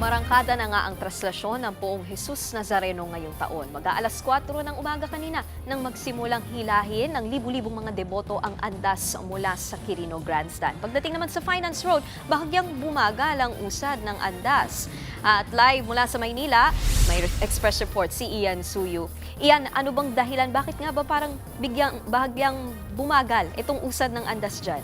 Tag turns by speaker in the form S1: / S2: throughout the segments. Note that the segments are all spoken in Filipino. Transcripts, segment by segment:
S1: Umarangkada na nga ang traslasyon ng Poong Jesus Nazareno ngayong taon. Mag-aalas 4 ng umaga kanina nang magsimulang hilahin ng libu-libong mga deboto ang andas mula sa Quirino Grandstand. Pagdating naman sa Finance Road, bahagyang bumagal ang usad ng andas. At live mula sa Maynila, may express report si Ian Suyu. Ian, ano bang dahilan? Bakit nga ba parang bahagyang bumagal itong usad ng andas dyan?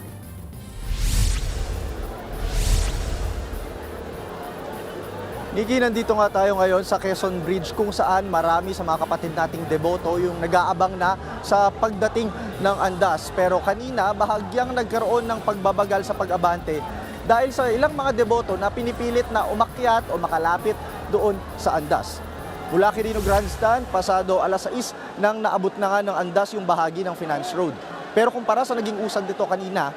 S2: Nikki, nandito nga tayo ngayon sa Quezon Bridge kung saan marami sa mga kapatid nating deboto yung nag-aabang na sa pagdating ng andas. Pero kanina, bahagyang nagkaroon ng pagbabagal sa pag-abante dahil sa ilang mga deboto na pinipilit na umakyat o makalapit doon sa andas. Mula Quirino Grandstand, pasado alas 6 nang naabot na nga ng andas yung bahagi ng Finance Road. Pero kumpara sa naging usad dito kanina,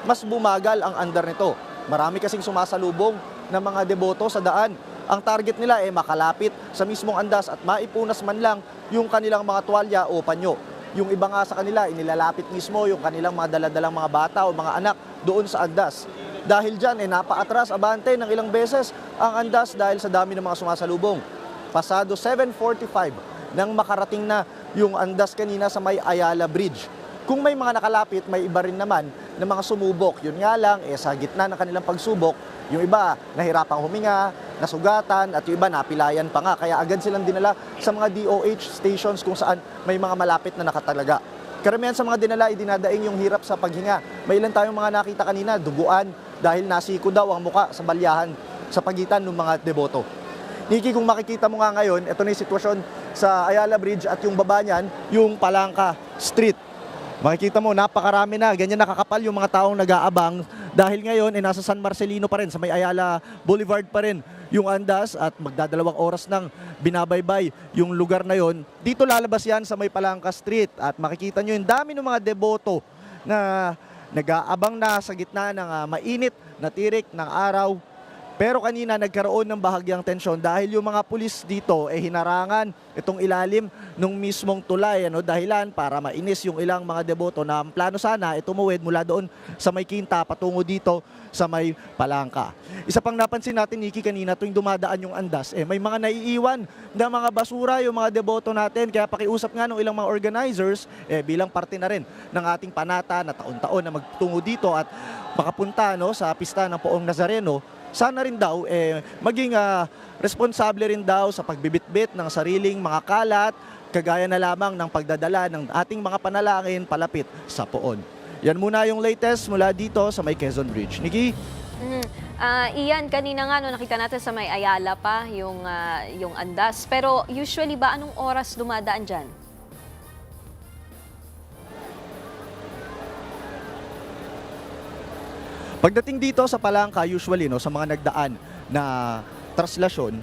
S2: mas bumagal ang andar nito. Marami kasing sumasalubong ng mga deboto sa daan. Ang target nila ay makalapit sa mismong andas at maipunas man lang yung kanilang mga tuwalya o panyo. Yung iba nga sa kanila, inilalapit mismo yung kanilang mga daladalang mga bata o mga anak doon sa andas. Dahil dyan, napaatras abante ng ilang beses ang andas dahil sa dami ng mga sumasalubong. Pasado 7:45 nang makarating na yung andas kanina sa may Ayala Bridge. Kung may mga nakalapit, may iba rin naman na mga sumubok. Yun nga lang, sa gitna ng kanilang pagsubok, yung iba nahirapang huminga, nasugatan, at yung iba napilayan pa nga. Kaya agad silang dinala sa mga DOH stations kung saan may mga malapit na nakatalaga. Karamihan sa mga dinala ay dinadaing yung hirap sa paghinga. May ilan tayong mga nakita kanina, duguan dahil nasiko daw ang muka sa balyahan sa pagitan ng mga deboto. Nikki, kung makikita mo nga ngayon, ito na yung sitwasyon sa Ayala Bridge at yung baba niyan, yung Palangka Street. Makikita mo, napakarami na, ganyan nakakapal yung mga taong nag-aabang dahil ngayon nasa San Marcelino pa rin, sa may Ayala Boulevard pa rin yung andas at magdadalawang oras nang binabaybay yung lugar na yon. Dito lalabas yan sa may Palangka Street at makikita nyo yung dami ng mga deboto na nag-aabang na sa gitna ng mainit na tirik ng araw. Pero kanina nagkaroon ng bahagyang tensyon dahil yung mga pulis dito hinarangan itong ilalim ng mismong tulay, dahilan para mainis yung ilang mga deboto na ang plano sana tumuwid mula doon sa may Quinta patungo dito sa may Palangka. Isa pang napansin natin, Nikki, kanina tuwing dumadaan yung andas, may mga naiiwan na mga basura yung mga deboto natin. Kaya pakiusap nga ng ilang mga organizers, bilang parte na rin ng ating panata na taon-taon na magtungo dito at makapunta sa pista ng Poong Nazareno, sana rin daw maging responsable rin daw sa pagbibitbit ng sariling mga kalat, kagaya na lamang ng pagdadala ng ating mga panalangin palapit sa poon. Yan muna yung latest mula dito sa may Quezon Bridge. Nikki?
S1: Iyan, kanina nga nakita natin sa may Ayala pa yung andas. Pero usually ba anong oras dumadaan dyan?
S2: Pagdating dito sa Palangka, usually sa mga nagdaan na traslasyon,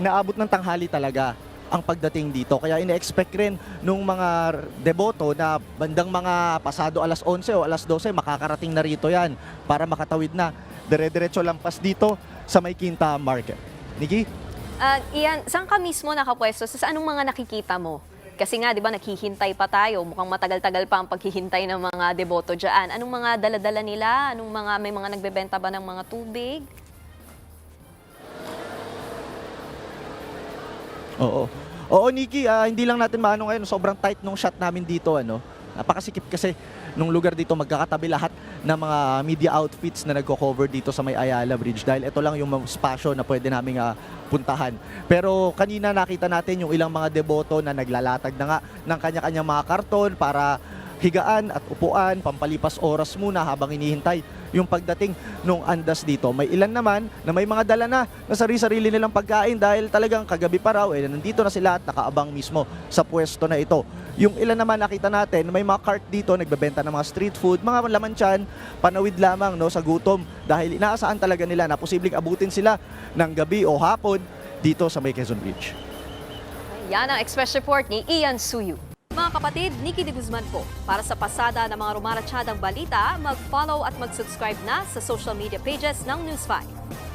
S2: inaabot ng tanghali talaga ang pagdating dito. Kaya ina-expect rin nung mga deboto na bandang mga pasado alas 11 o alas 12 makakarating na rito yan para makatawid na. Dire-diretso lang pas dito sa may Quinta Market. Nikki?
S1: Iyan, saan ka mismo nakapwesto? Sa anong mga nakikita mo? Kasi nga, di ba, naghihintay pa tayo. Mukhang matagal-tagal pa ang paghihintay ng mga deboto dyan. Anong mga dala-dala nila? May mga nagbebenta ba ng mga tubig?
S2: Oo, Nikki, hindi lang natin maano ngayon. Sobrang tight nung shot namin dito. Napakasikip kasi nung lugar dito, magkakatabi lahat ng mga media outfits na nagko-cover dito sa may Ayala Bridge. Dahil ito lang yung spasyo na pwede namin puntahan. Pero kanina nakita natin yung ilang mga deboto na naglalatag na nga ng kanya-kanyang mga karton para higaan at upuan, pampalipas oras muna habang inihintay yung pagdating nung andas dito. May ilan naman na may mga dala na sarili-sarili nilang pagkain dahil talagang kagabi pa raw, nandito na sila at nakaabang mismo sa pwesto na ito. Yung ilan naman nakita natin, may mga cart dito, nagbebenta ng mga street food, mga laman tiyan, panawid lamang sa gutom dahil inaasahan talaga nila na posibleng abutin sila ng gabi o hapon dito sa may Quezon Bridge.
S1: Yan ang Express Report ni Ian Suyu. Mga kapatid, Nikki de Guzman po. Para sa pasada ng mga rumaratsyadang balita, mag-follow at mag-subscribe na sa social media pages ng News 5.